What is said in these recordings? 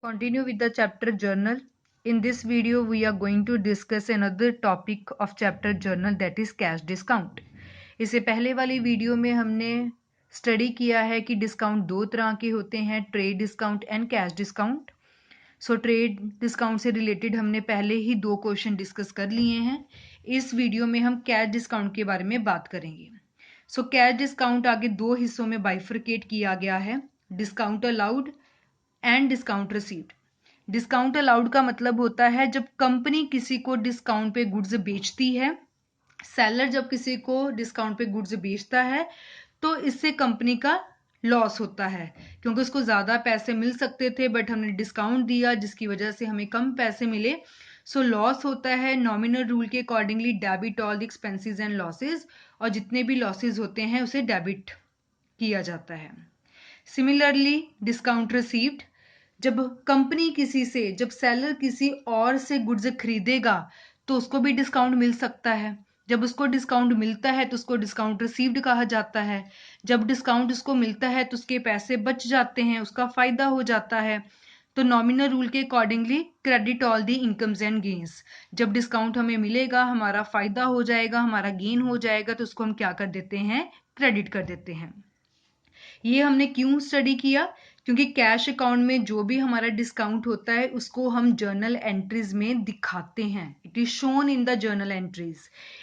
Continue with the chapter journal. In this video, we are going to discuss another topic of chapter journal, that is cash discount. इससे पहले वाली video में हमने study किया है कि डिस्काउंट दो तरह के होते हैं, trade discount and cash discount. So trade discount से रिलेटेड हमने पहले ही 2 क्वेश्चन डिस्कस कर लिए हैं. इस वीडियो में हम कैश डिस्काउंट के बारे में बात करेंगे. सो कैश डिस्काउंट आगे 2 हिस्सों में बाइफरकेट किया गया है, discount allowed and discount received. Discount allowed का मतलब होता है जब कंपनी किसी को डिस्काउंट पे गुड्स बेचती है, सेलर जब किसी को डिस्काउंट पे गुड्स बेचता है तो इससे कंपनी का लॉस होता है, क्योंकि उसको ज़्यादा पैसे मिल सकते थे बट हमने डिस्काउंट दिया जिसकी वजह से हमें कम पैसे मिले. सो लॉस होता है. नॉमिनल रूल के accordingly debit all the expenses and losses, और जितने भी लॉसेज होते हैं उसे डेबिट किया जाता है. सिमिलरली डिस्काउंट रिसीव्ड, जब कंपनी किसी से, जब सेलर किसी और से गुड्स खरीदेगा तो उसको भी डिस्काउंट मिल सकता है. जब उसको डिस्काउंट मिलता है तो उसको डिस्काउंट रिसीव्ड कहा जाता है. जब डिस्काउंट उसको मिलता है तो उसके पैसे बच जाते हैं, उसका फायदा हो जाता है. तो नॉमिनल रूल के accordingly credit all the incomes and gains, जब डिस्काउंट हमें मिलेगा, हमारा फायदा हो जाएगा, हमारा गेन हो जाएगा, तो उसको हम क्या कर देते हैं, क्रेडिट कर देते हैं. ये हमने क्यों स्टडी किया, क्योंकि कैश अकाउंट में जो भी हमारा डिस्काउंट होता है उसको हम जर्नल एंट्रीज में दिखाते हैं. It is shown in the journal entries.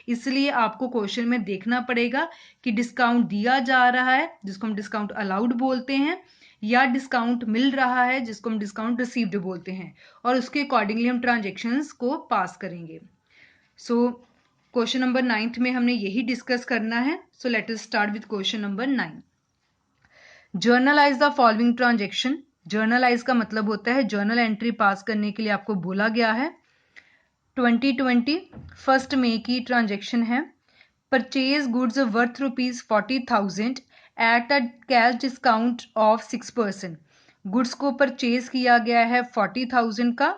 इसलिए आपको क्वेश्चन में देखना पड़ेगा कि डिस्काउंट दिया जा रहा है जिसको हम डिस्काउंट अलाउड बोलते हैं, या डिस्काउंट मिल रहा है जिसको हम डिस्काउंट रिसीव्ड बोलते हैं, और उसके अकॉर्डिंगली हम ट्रांजेक्शन्स को पास करेंगे. सो क्वेश्चन नंबर 9 में हमने यही डिस्कस करना है. So let us start with question number 9. Generalized the following transaction. Generalized का मतलब होता है जर्नल एंट्री पास करने के लिए आपको बोला गया है. 2020 1 मई की ट्रांजेक्शन है. Purchase goods worth ₹40,000 eight a cash discount of 6%. Goods को परचेज किया गया है 40,000 का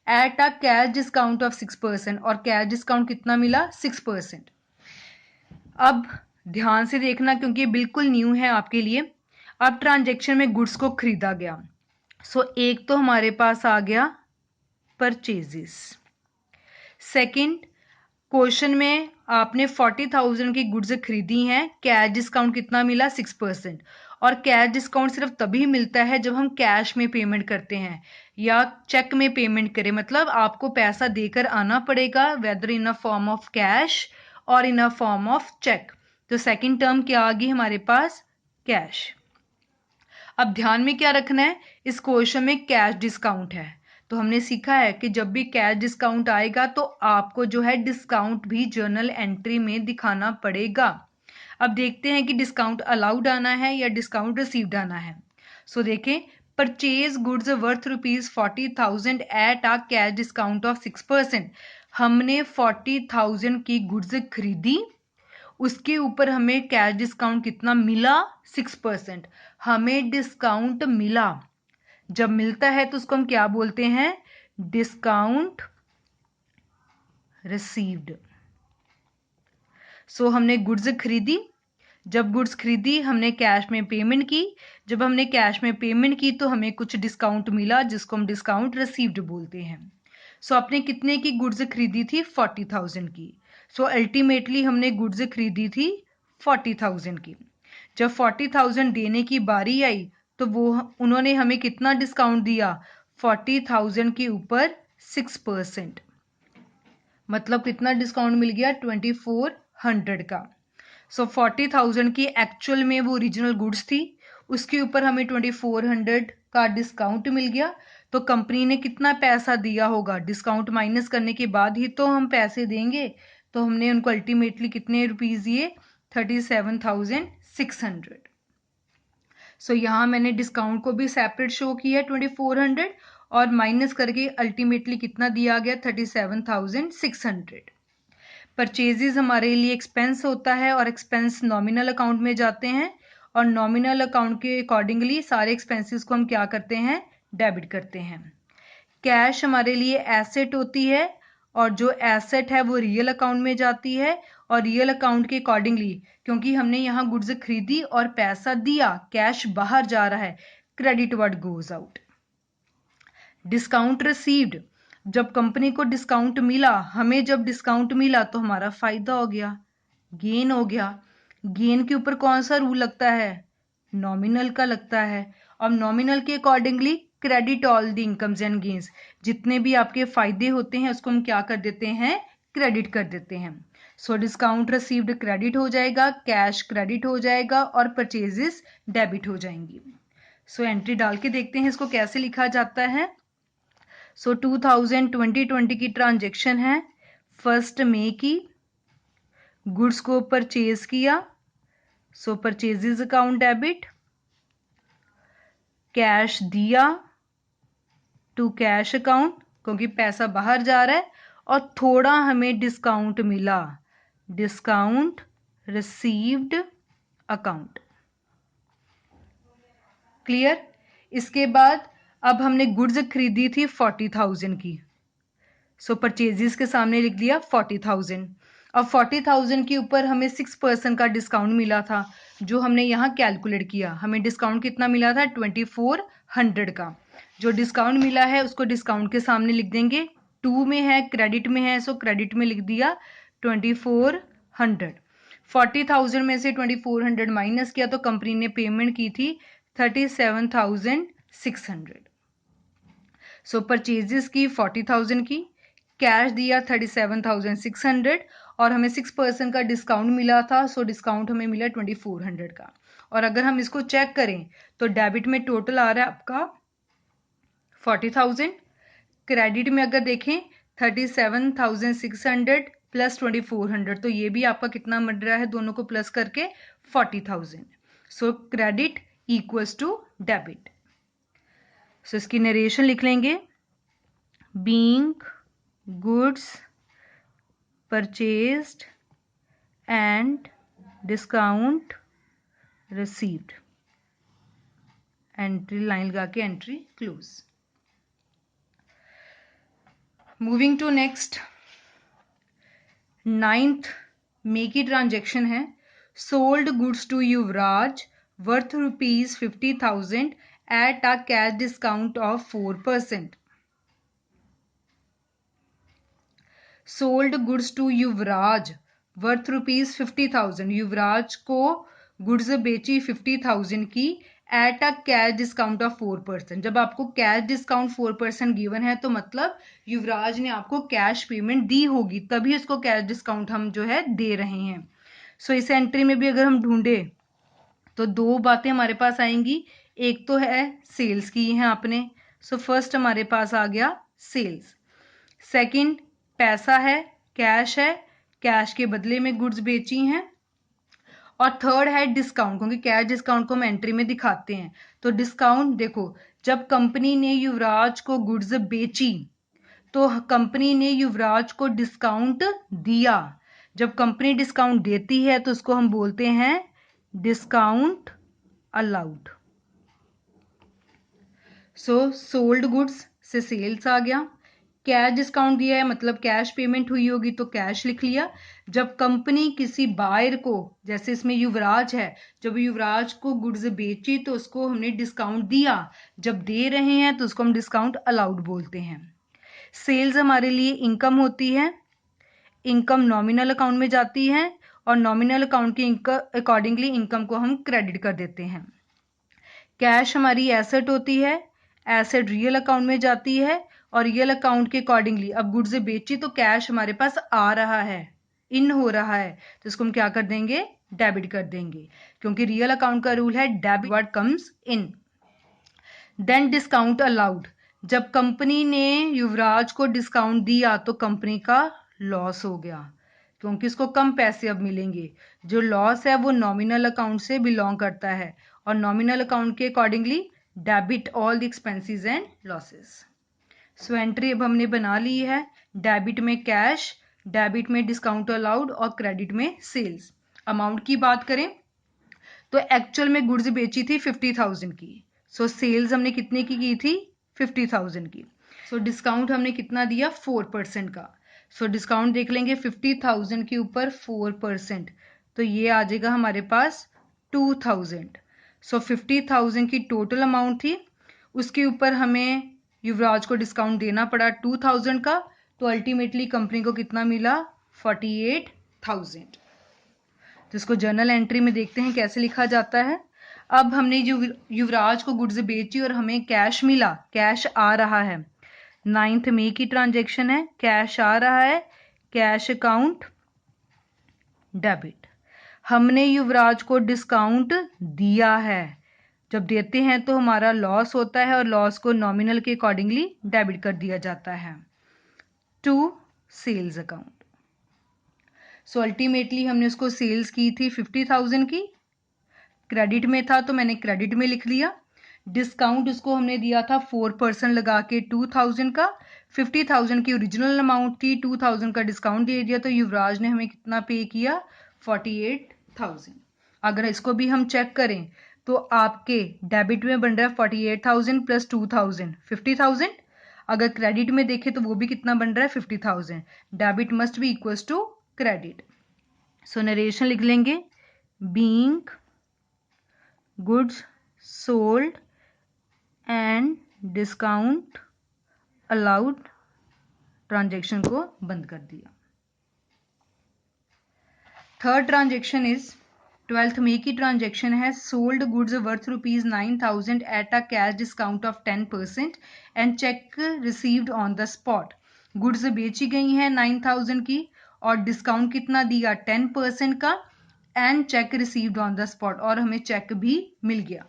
eight a cash discount of 6%, और कैश डिस्काउंट कितना मिला, 6%. अब ध्यान से देखना क्योंकि ये बिल्कुल न्यू है आपके लिए. अब ट्रांजेक्शन में गुड्स को खरीदा गया. सो एक तो हमारे पास आ गया परचेजेस. सेकंड, क्वेश्चन में आपने 40,000 की गुड्स खरीदी हैं, कैश डिस्काउंट कितना मिला, 6%. और कैश डिस्काउंट सिर्फ तभी मिलता है जब हम कैश में पेमेंट करते हैं या चेक में पेमेंट करें. मतलब आपको पैसा देकर आना पड़ेगा, whether in a form of cash और in a form of cheque. तो सेकंड टर्म क्या आ गई हमारे पास, कैश. अब ध्यान में क्या रखना है, इस क्वेश्चन में कैश डिस्काउंट है, तो हमने सीखा है कि जब भी कैश डिस्काउंट आएगा तो आपको जो है डिस्काउंट भी जर्नल एंट्री में दिखाना पड़ेगा. अब देखते हैं कि डिस्काउंट अलाउड आना है या डिस्काउंट रिसीव्ड आना है. सो देखें, purchase goods worth ₹40,000 eight a cash discount of 6%. हमने 40,000 की गुड्स खरीदी, उसके ऊपर हमें कैश डिस्काउंट कितना मिला, 6%. हमें डिस्काउंट मिला. जब मिलता है तो उसको हम क्या बोलते हैं, डिस्काउंट रिसीव्ड. सो हमने गुड्स खरीदी, जब गुड्स खरीदी हमने कैश में पेमेंट की, जब हमने कैश में पेमेंट की तो हमें कुछ डिस्काउंट मिला जिसको हम डिस्काउंट रिसीव्ड बोलते हैं. सो आपने कितने की गुड्स खरीदी थी, 40,000 की. सो अल्टीमेटली हमने गुड्स खरीदी थी 40,000 की. जब 40,000 देने की बारी आई तो वो उन्होंने हमें कितना डिस्काउंट दिया, 40,000 के ऊपर 6%. मतलब कितना डिस्काउंट मिल गया, 2400 का. सो 40,000 की एक्चुअल में वो ओरिजिनल गुड्स थी, उसके ऊपर हमें 2400 का डिस्काउंट मिल गया. तो कंपनी ने कितना पैसा दिया होगा, डिस्काउंट माइनस करने के बाद ही तो हम पैसे देंगे. तो हमने उनको अल्टीमेटली कितने रुपीज दिए, 37,600. सो यहाँ मैंने डिस्काउंट को भी सेपरेट शो किया 2400 और माइनस करके अल्टीमेटली कितना दिया गया, 37,600. परचेजेस हमारे लिए एक्सपेंस होता है और एक्सपेंस नॉमिनल अकाउंट में जाते हैं, और नॉमिनल अकाउंट के अकॉर्डिंगली सारे एक्सपेंसेस को हम क्या करते हैं, डेबिट करते हैं. कैश हमारे लिए एसेट होती है, और जो एसेट है वो रियल अकाउंट में जाती है, और रियल अकाउंट के अकॉर्डिंगली क्योंकि हमने यहाँ गुड्स खरीदी और पैसा दिया, कैश बाहर जा रहा है, credit word goes out. Discount received, जब कंपनी को डिस्काउंट मिला, हमें जब डिस्काउंट मिला तो हमारा फायदा हो गया, गेन हो गया। गेन के ऊपर कौन सा रूल लगता है? नॉमिनल का लगता है। और नॉमिनल के accordingly credit all the incomes and gains, जितने भी आपके फायदे होते हैं उसको हम क्या कर देते हैं? क्रेडिट कर देते हैं। सो डिस्काउंट रिसीव्ड क्रेडिट हो जाएगा, कैश क्रेडिट हो जाएगा और परचेजेस डेबिट हो जाएंगी। सो एंट्री डाल के देखते हैं इसको कैसे लिखा जाता है। सो 2020 की ट्रांजेक्शन है, 1 मई की, गुड्स को परचेज किया, सो परचेजेस अकाउंट डेबिट, कैश दिया टू कैश अकाउंट क्योंकि पैसा बाहर जा रहा है, और थोड़ा हमें डिस्काउंट मिला, डिस्काउंट रिसीव्ड अकाउंट। क्लियर? इसके बाद अब हमने गुड्स खरीदी थी 40,000 की, सो परचेजेस के सामने लिख दिया 40,000। अब 40,000 के ऊपर हमें 6% का डिस्काउंट मिला था, जो हमने यहाँ कैलकुलेट किया। हमें डिस्काउंट कितना मिला था? 2400 का। जो डिस्काउंट मिला है उसको डिस्काउंट के सामने लिख देंगे, 2 में है, क्रेडिट में है, सो क्रेडिट में लिख दिया 2400। 40,000 में से 2400 माइनस किया तो कंपनी ने पेमेंट की थी 37,600। सो परचेजेस की 40,000 की, कैश दिया 37,600 और हमें 6% का डिस्काउंट मिला था, सो डिस्काउंट हमें मिला 2400 का। और अगर हम इसको चेक करें तो डेबिट में टोटल आ रहा है आपका 40,000, क्रेडिट में अगर देखें 37,600 प्लस 2400, तो ये भी आपका कितना मिल रहा है? दोनों को प्लस करके 40,000। So credit equals to debit. So इसकी नरेशन लिख लेंगे, being goods purchased and discount received, entry line लगा के entry close. Moving to next, 9 मई की ट्रांजेक्शन है, sold goods to Yuvraj worth ₹50,000 at a cash discount of 4%। Sold goods to Yuvraj worth ₹50,000, Yuvraj को goods बेची 50,000 की at a cash discount of 4%। जब आपको कैश डिस्काउंट 4% गिवन है तो मतलब युवराज ने आपको कैश पेमेंट दी होगी, तभी उसको कैश डिस्काउंट हम जो है दे रहे हैं। सो इस एंट्री में भी अगर हम ढूंढे तो दो बातें हमारे पास आएंगी, एक तो है सेल्स की है आपने, सो फर्स्ट हमारे पास आ गया सेल्स, सेकंड पैसा है, कैश है, कैश के बदले में गुड्स बेची हैं, और थर्ड है डिस्काउंट, क्योंकि कैश डिस्काउंट को हम एंट्री में दिखाते हैं। तो डिस्काउंट देखो, जब कंपनी ने युवराज को गुड्स बेची तो कंपनी ने युवराज को डिस्काउंट दिया। जब कंपनी डिस्काउंट देती है तो उसको हम बोलते हैं डिस्काउंट अलाउड। सो सोल्ड गुड्स से सेल्स आ गया, कैश डिस्काउंट दिया है मतलब कैश पेमेंट हुई होगी तो कैश लिख लिया। जब कंपनी किसी बायर को, जैसे इसमें युवराज है, जब युवराज को गुड्स बेची तो उसको हमने डिस्काउंट दिया, जब दे रहे हैं तो उसको हम डिस्काउंट अलाउड बोलते हैं। सेल्स हमारे लिए इनकम होती है, इनकम नॉमिनल अकाउंट में जाती है और नॉमिनल अकाउंट के अकॉर्डिंगली इनकम को हम क्रेडिट कर देते हैं। कैश हमारी एसेट होती है, एसेट रियल अकाउंट में जाती है और रियल अकाउंट के अकॉर्डिंगली अब गुड्स बेची तो कैश हमारे पास आ रहा है, इन हो रहा है, तो इसको हम क्या कर देंगे? डेबिट कर देंगे, क्योंकि रियल अकाउंट का रूल है debit what comes in. Then discount allowed, जब कंपनी ने युवराज को डिस्काउंट दिया तो कंपनी का लॉस हो गया, क्योंकि इसको कम पैसे अब मिलेंगे। जो लॉस है वो नॉमिनल अकाउंट से बिलोंग करता है और नॉमिनल अकाउंट के accordingly debit all the expenses and losses. So entry अब हमने बना ली है, डेबिट में कैश, डेबिट में डिस्काउंट अलाउड और क्रेडिट में सेल्स। अमाउंट की बात करें तो एक्चुअल में गुड्स बेची थी 50,000 की, सो सेल्स हमने कितने की थी? 50,000 की। सो डिस्काउंट हमने कितना दिया? 4% का। सो डिस्काउंट देख लेंगे 50,000 के ऊपर 4%, तो ये आ जाएगा हमारे पास 2,000। सो 50,000 की टोटल अमाउंट थी, उसके ऊपर हमें युवराज को डिस्काउंट देना पड़ा 2000 का, तो अल्टीमेटली कंपनी को कितना मिला 48,000। तो इसको जर्नल एंट्री में देखते हैं कैसे लिखा जाता है। अब हमने जो युवराज को गुड्स बेची और हमें कैश मिला, कैश आ रहा है, 9 मई की ट्रांजैक्शन है, कैश आ रहा है, कैश अकाउंट डेबिट। हमने युवराज को डिस्काउंट दिया है, जब देते हैं तो हमारा लॉस होता है और लॉस को नॉमिनल के अकॉर्डिंगली डेबिट कर दिया जाता है to sales account. So ultimately हमने उसको सेल्स की थी 50,000 की, क्रेडिट में था तो मैंने क्रेडिट में लिख लिया। डिस्काउंट उसको हमने दिया था 4% लगा के 2000 का, 50,000 की ओरिजिनल अमाउंट थी, 2000 का डिस्काउंट दे दिया, तो युवराज ने हमें कितना पे किया 48,000। अगर इसको भी हम चेक करें तो आपके डेबिट में बन रहा है 48,000 प्लस 2000 50,000। अगर क्रेडिट में देखें तो वो भी कितना बन रहा है 50,000। Debit must be equals to credit. So narration लिख लेंगे, being goods sold and discount allowed, transaction को बंद कर दिया। थर्ड ट्रांजेक्शन इज 12 मई की ट्रांजेक्शन है, sold goods worth ₹9,000 eight a cash discount of 10% and cheque received on the spot. Goods बेची गई हैं 9,000 की और डिस्काउंट कितना दिया 10% का, and cheque received on the spot, और हमें चेक भी मिल गया।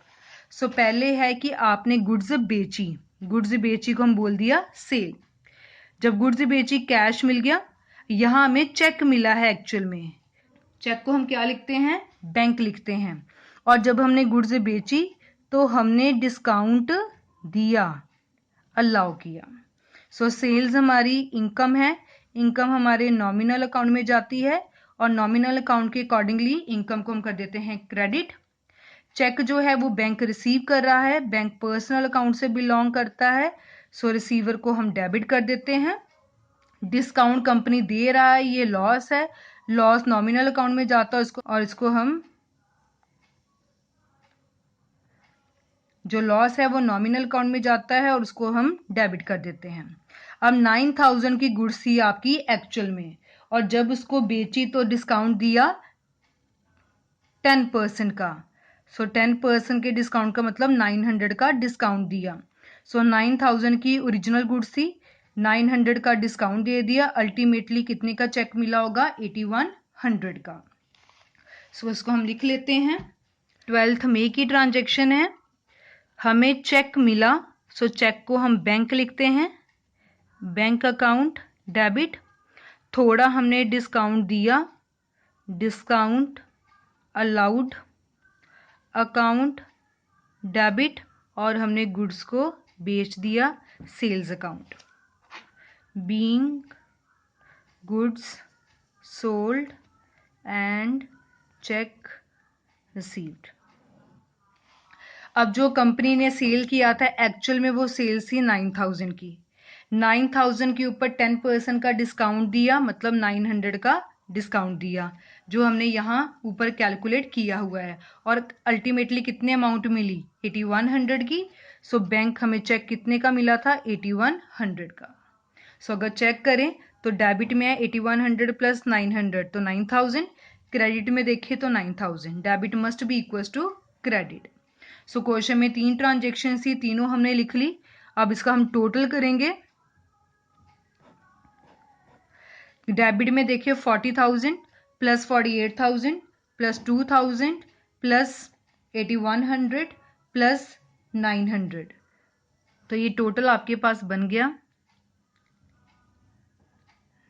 सो पहले है कि आपने गुड्स बेची, गुड्स बेची को हम बोल दिया सेल। जब गुड्स बेची कैश मिल गया, यहां हमें चेक मिला है, एक्चुअल में चेक को हम क्या लिखते हैं बैंक लिखते हैं। और जब हमने गुड्स बेची तो हमने डिस्काउंट दिया, अलाउ किया। सो सेल्स हमारी इनकम है, इनकम हमारे नॉमिनल अकाउंट में जाती है और नॉमिनल अकाउंट के अकॉर्डिंगली इनकम को हम कर देते हैं क्रेडिट। चेक जो है वो बैंक रिसीव कर रहा है, बैंक पर्सनल अकाउंट से बिलोंग करता है, सो रिसीवर को हम डेबिट कर देते हैं। डिस्काउंट कंपनी दे रहा है, ये लॉस है, लॉस नॉमिनल अकाउंट में जाता है इसको, और इसको हम जो लॉस है वो नॉमिनल अकाउंट में जाता है और उसको हम डेबिट कर देते हैं। अब 9,000 की गुड्स थी आपकी एक्चुअल में, और जब उसको बेची तो डिस्काउंट दिया 10% का। सो 10% के डिस्काउंट का मतलब 900 का डिस्काउंट दिया। सो 9,000 की ओरिजिनल गुड्स थी, 900 का डिस्काउंट दे दिया, अल्टीमेटली कितने का चेक मिला होगा 8100 का। सो इसको हम लिख लेते हैं। 12 मई की ट्रांजैक्शन है, हमें चेक मिला, सो चेक को हम बैंक लिखते हैं, बैंक अकाउंट डेबिट। थोड़ा हमने डिस्काउंट दिया, डिस्काउंट अलाउड अकाउंट डेबिट, और हमने गुड्स को बेच दिया sales account, being goods sold and cheque received. अब जो कंपनी ने सेल किया था एक्चुअल में वो सेल्स थी 9,000 की, 9,000 के ऊपर 10% का डिस्काउंट दिया, मतलब 900 का डिस्काउंट दिया, जो हमने यहाँ ऊपर कैलकुलेट किया हुआ है, और अल्टीमेटली कितने अमाउंट मिली 8100 की। सो बैंक हमें चेक कितने का मिला था 8100 का। सो अगर चेक करें तो डेबिट में है 8100 प्लस 900 तो 9,000, क्रेडिट में देखें तो 9,000, debit must be equal to credit. So question में 3 ट्रांजेक्शन थी, तीनों हमने लिख ली। अब इसका हम टोटल करेंगे। डेबिट में देखिए 40,000 प्लस 48,000 प्लस 2,000 प्लस 8100 प्लस 900, तो ये टोटल आपके पास बन गया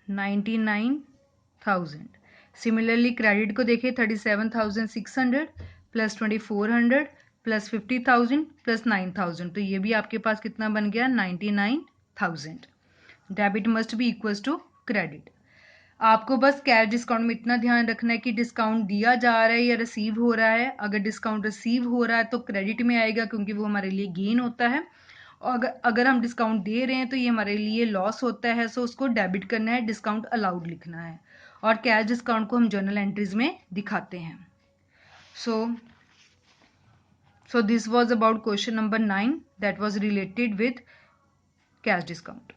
99,000। सिमिलरली क्रेडिट को देखिए 37,600 प्लस 2,400 प्लस 50,000 प्लस 9,000, तो ये भी आपके पास कितना बन गया 99,000। Debit must be equals to credit. आपको बस कैश डिस्काउंट में इतना ध्यान रखना है कि डिस्काउंट दिया जा रहा है या रिसीव हो रहा है। अगर डिस्काउंट रिसीव हो रहा है तो क्रेडिट में आएगा, क्योंकि वो हमारे लिए गेन होता है, और अगर हम डिस्काउंट दे रहे हैं तो ये हमारे लिए लॉस होता है, सो उसको डेबिट करना है, डिस्काउंट अलाउड लिखना है, और कैश डिस्काउंट को हम जर्नल एंट्रीज में दिखाते हैं। So this was about question number 9 that was related with cash discount.